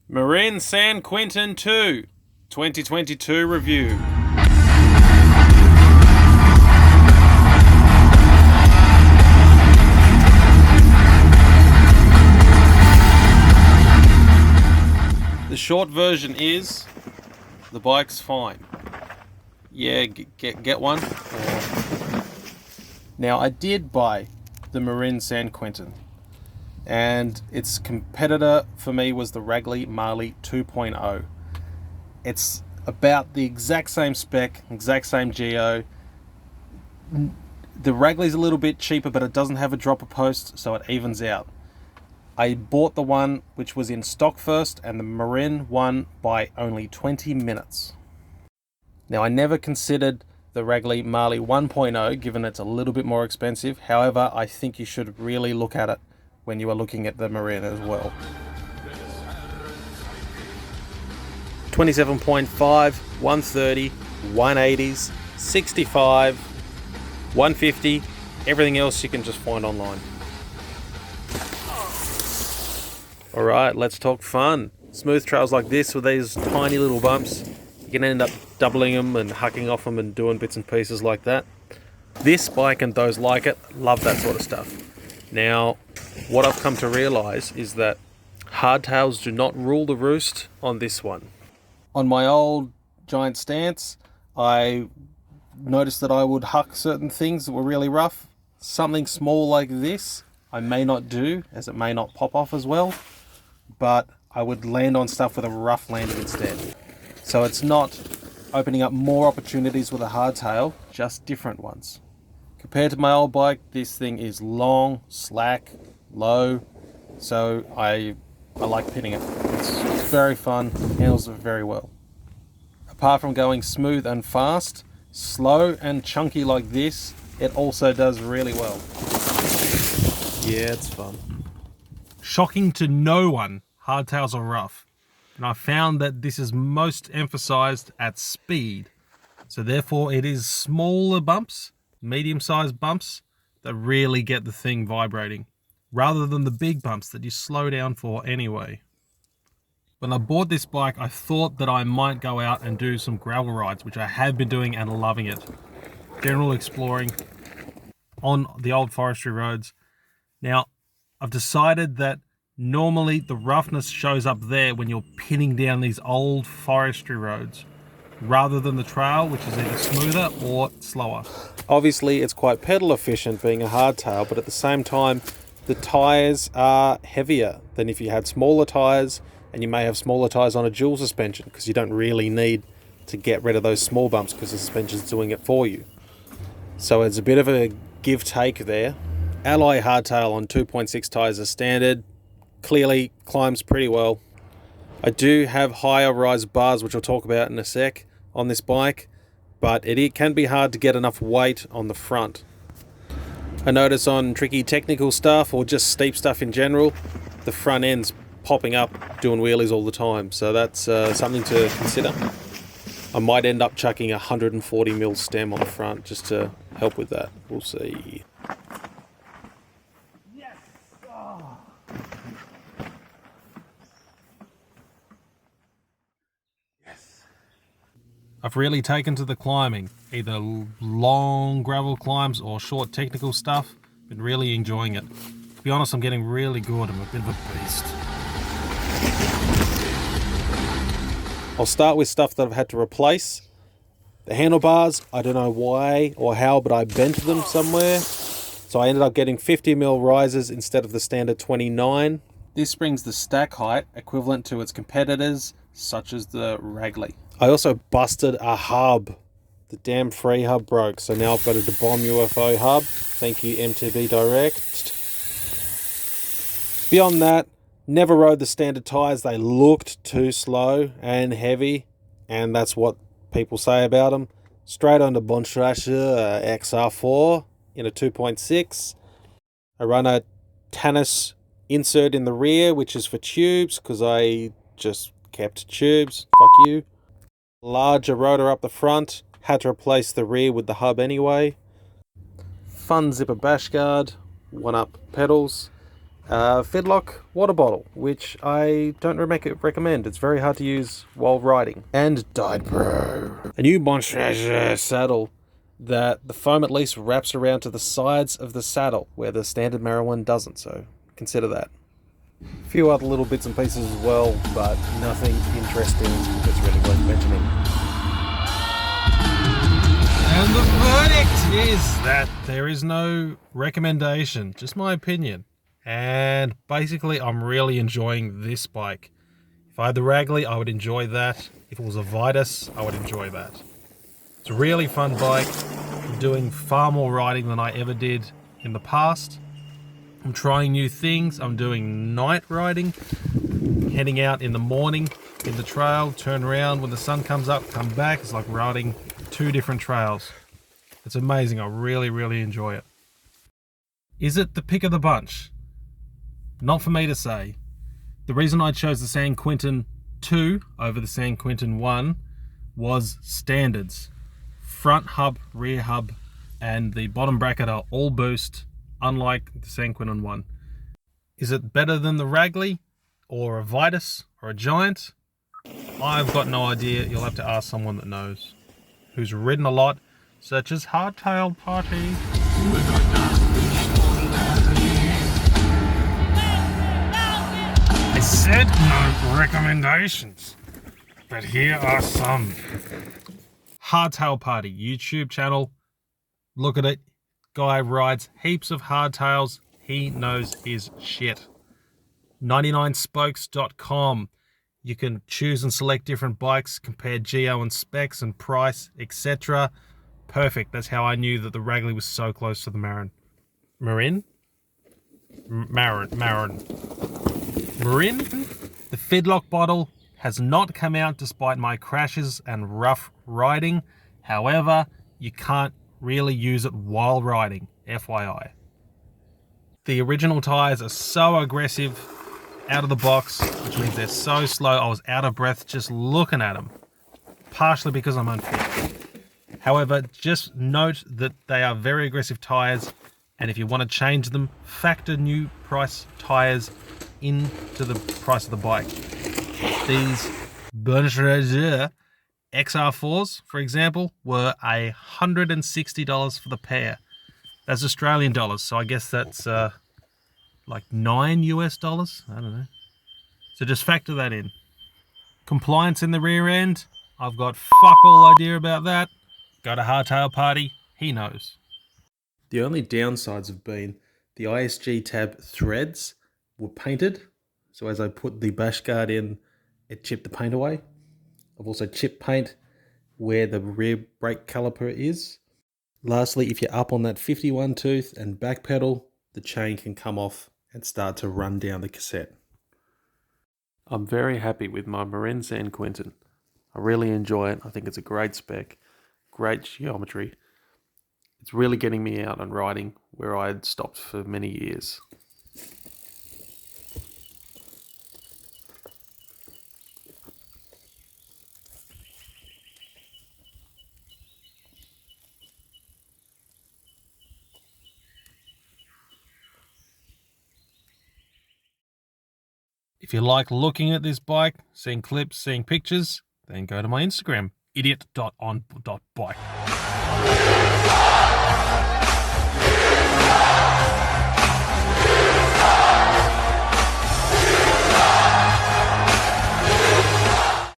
Marin San Quentin 2 2022 review. The short version is, the bike's fine. Yeah, get one. Now, I did buy the Marin San Quentin, and its competitor for me was the Wrigley Marley 2.0. It's about the exact same spec, exact same geo. The Wrigley's a little bit cheaper, but it doesn't have a dropper post, so it evens out. I bought the one which was in stock first, and the Marin won by only 20 minutes. Now, I never considered the Wrigley Marley 1.0, given it's a little bit more expensive. However, I think you should really look at it when you are looking at the Marin as well. 27.5, 130, 180s, 65, 150, everything else you can just find online. Alright, let's talk fun. Smooth trails like this with these tiny little bumps, you can end up doubling them and hucking off them and doing bits and pieces like that. This bike and those like it love that sort of stuff. Now, what I've come to realise is that hardtails do not rule the roost on this one. On my old Giant stance, I noticed that I would huck certain things that were really rough. Something small like this I may not do, as it may not pop off as well, but I would land on stuff with a rough landing instead. So it's not opening up more opportunities with a hardtail, just different ones. Compared to my old bike, this thing is long, slack, low, so I like pitting it. It's very fun, handles it very well. Apart from going smooth and fast, slow and chunky like this, it also does really well. Yeah, it's fun. Shocking to no one, hardtails are rough, and I found that this is most emphasized at speed. So therefore it is smaller bumps, medium-sized bumps, that really get the thing vibrating, rather than the big bumps that you slow down for anyway. When I bought this bike, I thought that I might go out and do some gravel rides, which I have been doing and loving it. General exploring on the old forestry roads. Now, I've decided that normally the roughness shows up there when you're pinning down these old forestry roads, rather than the trail, which is either smoother or slower. Obviously, it's quite pedal efficient being a hardtail, but at the same time, the tyres are heavier than if you had smaller tyres, and you may have smaller tyres on a dual suspension, because you don't really need to get rid of those small bumps because the suspension's doing it for you. So it's a bit of a give-take there. Alloy hardtail on 2.6 tyres is standard, clearly climbs pretty well. I do have higher rise bars, which I'll talk about in a sec, on this bike, but it can be hard to get enough weight on the front. I notice on tricky technical stuff or just steep stuff in general, the front end's popping up doing wheelies all the time, so that's something to consider. I might end up chucking a 140mm stem on the front just to help with that. We'll see. Yes! Oh. I've really taken to the climbing, either long gravel climbs or short technical stuff. Been really enjoying it. To be honest, I'm getting really good. I'm a bit of a beast. I'll start with stuff that I've had to replace. The handlebars, I don't know why or how, but I bent them somewhere. So I ended up getting 50mm risers instead of the standard 29. This brings the stack height equivalent to its competitors, such as the Wrigley. I also busted a hub. The damn free hub broke, so now I've got a DeBomb UFO hub. Thank you, MTB Direct. Beyond that, never rode the standard tyres. They looked too slow and heavy, and that's what people say about them. Straight onto Bontrager XR4 in a 2.6. I run a Tannis insert in the rear, which is for tubes, because I just kept tubes. Fuck you. Larger rotor up the front. Had to replace the rear with the hub anyway. Fun zipper bash guard. 1-up pedals. Fidlock water bottle, which I don't recommend. It's very hard to use while riding. And Died Pro. A new Bonchage saddle that the foam at least wraps around to the sides of the saddle, where the standard Marin one doesn't, so consider that. A few other little bits and pieces as well, but nothing interesting that's really worth mentioning. And the verdict is that there is no recommendation, just my opinion. And basically, I'm really enjoying this bike. If I had the Wraggley, I would enjoy that. If it was a Vitus, I would enjoy that. It's a really fun bike. I'm doing far more riding than I ever did in the past. I'm trying new things. I'm doing night riding, heading out in the morning in the trail, turn around when the sun comes up, come back. It's like riding 2 different trails. It's amazing. I really, really enjoy it. Is it the pick of the bunch? Not for me to say. The reason I chose the San Quentin 2 over the San Quentin 1 was standards. Front hub, rear hub, and the bottom bracket are all boost, unlike the San Quentin 1. Is it better than the Wraggley or a Vitus or a Giant? I've got no idea. You'll have to ask someone that knows, who's ridden a lot, such as Hardtail Party. I said no recommendations, but here are some. Hardtail Party YouTube channel. Look at it. Guy rides heaps of hardtails. He knows his shit. 99spokes.com. You can choose and select different bikes, compare geo and specs and price, etc. Perfect. That's how I knew that the Wraggley was so close to the Marin. Marin? Marin. The Fidlock bottle has not come out despite my crashes and rough riding. However, you can't really use it while riding, FYI. The original tires are so aggressive out of the box, which means they're so slow. I was out of breath just looking at them, partially because I'm unfit. However, just note that they are very aggressive tires, and if you want to change them, factor new price tires into the price of the bike. These Bonchage XR4s, for example, were $160 for the pair. That's Australian dollars, so I guess that's like $9 US. I don't know. So just factor that in. Compliance in the rear end, I've got fuck all idea about that. Go to Hardtail Party, he knows. The only downsides have been the ISG tab threads were painted, so as I put the bash guard in, it chipped the paint away. I've also chipped paint where the rear brake caliper is. Lastly, if you're up on that 51 tooth and back pedal, the chain can come off and start to run down the cassette. I'm very happy with my Marin San Quentin. I really enjoy it. I think it's a great spec, great geometry. It's really getting me out on riding where I had stopped for many years. If you like looking at this bike, seeing clips, seeing pictures, then go to my Instagram, idiot.on.bike.